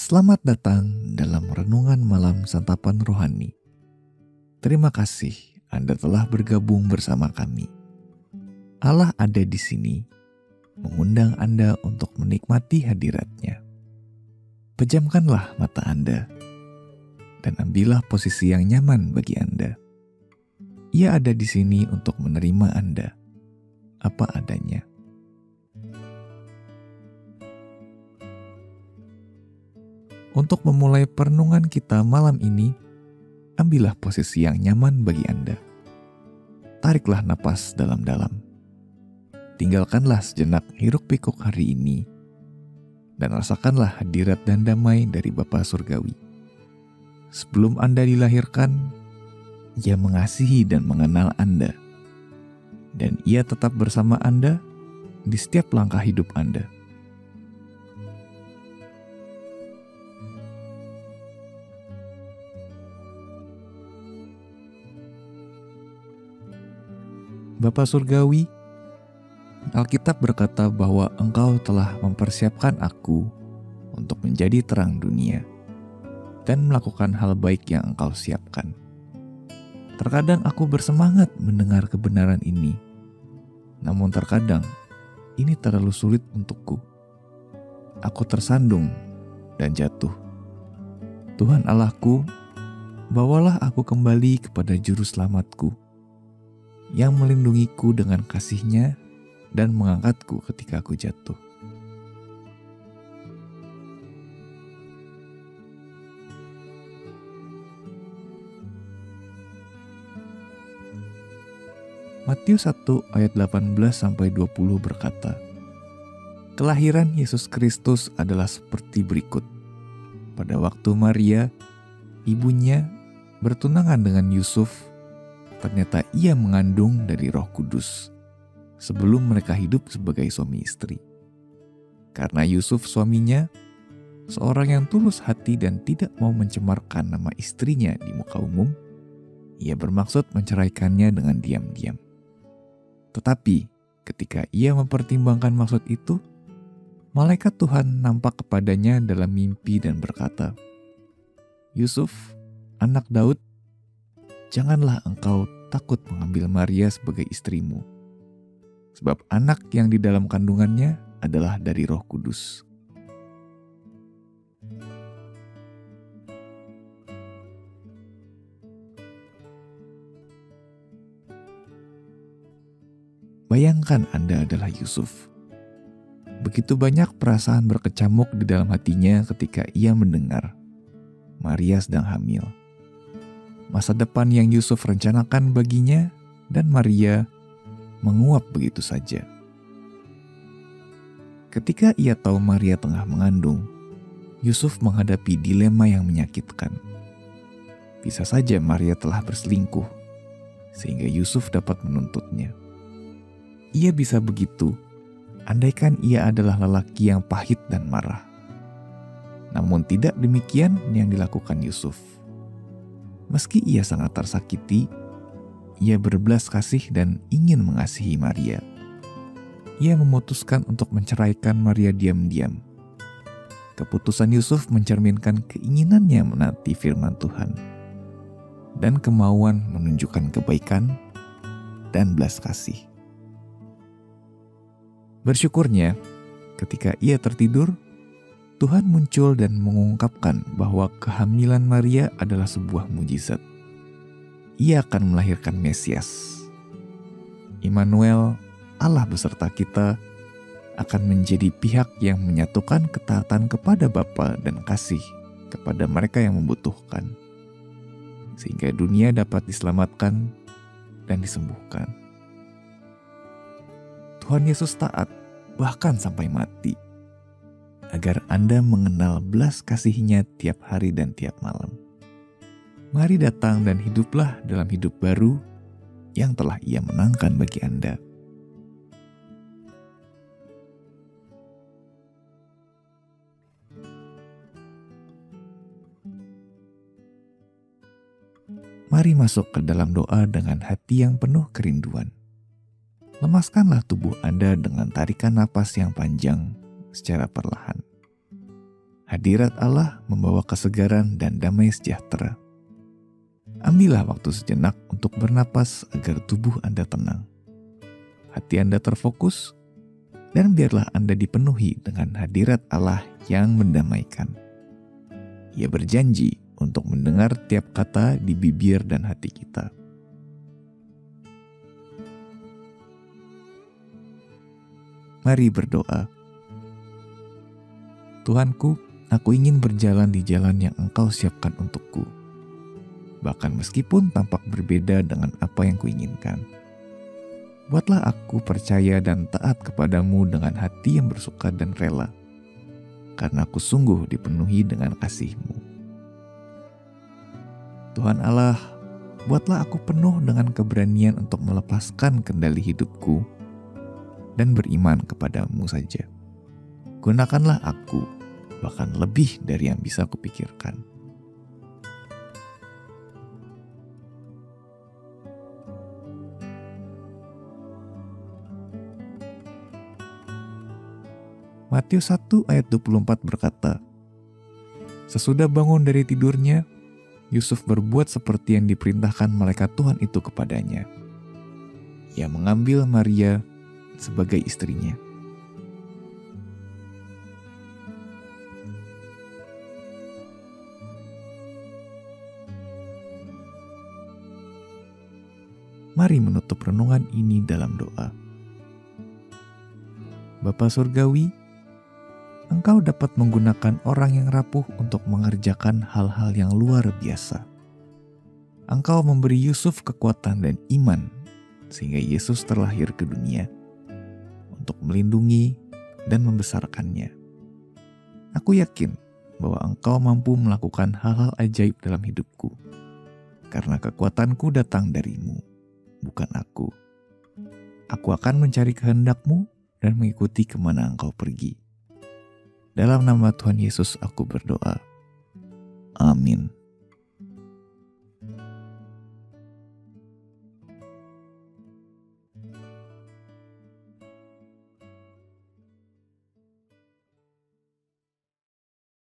Selamat datang dalam Renungan Malam Santapan Rohani. Terima kasih Anda telah bergabung bersama kami. Allah ada di sini, mengundang Anda untuk menikmati hadirat-Nya. Pejamkanlah mata Anda, dan ambillah posisi yang nyaman bagi Anda. Ia ada di sini untuk menerima Anda, apa adanya. Untuk memulai perenungan kita malam ini, ambillah posisi yang nyaman bagi Anda. Tariklah napas dalam-dalam. Tinggalkanlah sejenak hiruk-pikuk hari ini, dan rasakanlah hadirat dan damai dari Bapa Surgawi. Sebelum Anda dilahirkan, Ia mengasihi dan mengenal Anda, dan Ia tetap bersama Anda di setiap langkah hidup Anda. Bapa Surgawi, Alkitab berkata bahwa Engkau telah mempersiapkan aku untuk menjadi terang dunia dan melakukan hal baik yang Engkau siapkan. Terkadang aku bersemangat mendengar kebenaran ini, namun terkadang ini terlalu sulit untukku. Aku tersandung dan jatuh. Tuhan Allahku, bawalah aku kembali kepada Juru Selamatku, yang melindungiku dengan kasih-Nya dan mengangkatku ketika aku jatuh. Matius 1 ayat 18-20 berkata, kelahiran Yesus Kristus adalah seperti berikut. Pada waktu Maria, ibunya, bertunangan dengan Yusuf, ternyata ia mengandung dari Roh Kudus sebelum mereka hidup sebagai suami istri. Karena Yusuf suaminya, seorang yang tulus hati dan tidak mau mencemarkan nama istrinya di muka umum, ia bermaksud menceraikannya dengan diam-diam. Tetapi ketika ia mempertimbangkan maksud itu, malaikat Tuhan nampak kepadanya dalam mimpi dan berkata, Yusuf, anak Daud, janganlah engkau takut mengambil Maria sebagai istrimu, sebab anak yang di dalam kandungannya adalah dari Roh Kudus. Bayangkan Anda adalah Yusuf. Begitu banyak perasaan berkecamuk di dalam hatinya ketika ia mendengar Maria sedang hamil. Masa depan yang Yusuf rencanakan baginya dan Maria menguap begitu saja. Ketika ia tahu Maria tengah mengandung, Yusuf menghadapi dilema yang menyakitkan. Bisa saja Maria telah berselingkuh, sehingga Yusuf dapat menuntutnya. Ia bisa begitu, andaikan ia adalah lelaki yang pahit dan marah. Namun tidak demikian yang dilakukan Yusuf. Meski ia sangat tersakiti, ia berbelas kasih dan ingin mengasihi Maria. Ia memutuskan untuk menceraikan Maria diam-diam. Keputusan Yusuf mencerminkan keinginannya menaati firman Tuhan dan kemauan menunjukkan kebaikan dan belas kasih. Bersyukurnya, ketika ia tertidur, Tuhan muncul dan mengungkapkan bahwa kehamilan Maria adalah sebuah mujizat. Ia akan melahirkan Mesias. Immanuel, Allah beserta kita, akan menjadi pihak yang menyatukan ketaatan kepada Bapa dan kasih kepada mereka yang membutuhkan, sehingga dunia dapat diselamatkan dan disembuhkan. Tuhan Yesus taat, bahkan sampai mati, agar Anda mengenal belas kasih-Nya tiap hari dan tiap malam. Mari datang dan hiduplah dalam hidup baru yang telah Ia menangkan bagi Anda. Mari masuk ke dalam doa dengan hati yang penuh kerinduan. Lemaskanlah tubuh Anda dengan tarikan napas yang panjang secara perlahan. Hadirat Allah membawa kesegaran dan damai sejahtera. Ambillah waktu sejenak untuk bernapas agar tubuh Anda tenang. Hati Anda terfokus, dan biarlah Anda dipenuhi dengan hadirat Allah yang mendamaikan. Ia berjanji untuk mendengar tiap kata di bibir dan hati kita. Mari berdoa. Tuhanku, aku ingin berjalan di jalan yang Engkau siapkan untukku. Bahkan meskipun tampak berbeda dengan apa yang kuinginkan. Buatlah aku percaya dan taat kepadamu dengan hati yang bersuka dan rela. Karena aku sungguh dipenuhi dengan kasih-Mu. Tuhan Allah, buatlah aku penuh dengan keberanian untuk melepaskan kendali hidupku dan beriman kepadamu saja. Gunakanlah aku, bahkan lebih dari yang bisa kupikirkan. Matius 1 ayat 24 berkata, sesudah bangun dari tidurnya, Yusuf berbuat seperti yang diperintahkan malaikat Tuhan itu kepadanya. Ia mengambil Maria sebagai istrinya. Mari menutup renungan ini dalam doa. Bapa Surgawi, Engkau dapat menggunakan orang yang rapuh untuk mengerjakan hal-hal yang luar biasa. Engkau memberi Yusuf kekuatan dan iman sehingga Yesus terlahir ke dunia untuk melindungi dan membesarkannya. Aku yakin bahwa Engkau mampu melakukan hal-hal ajaib dalam hidupku karena kekuatanku datang dari-Mu, bukan aku. Aku akan mencari kehendak-Mu dan mengikuti kemana Engkau pergi. Dalam nama Tuhan Yesus aku berdoa. Amin.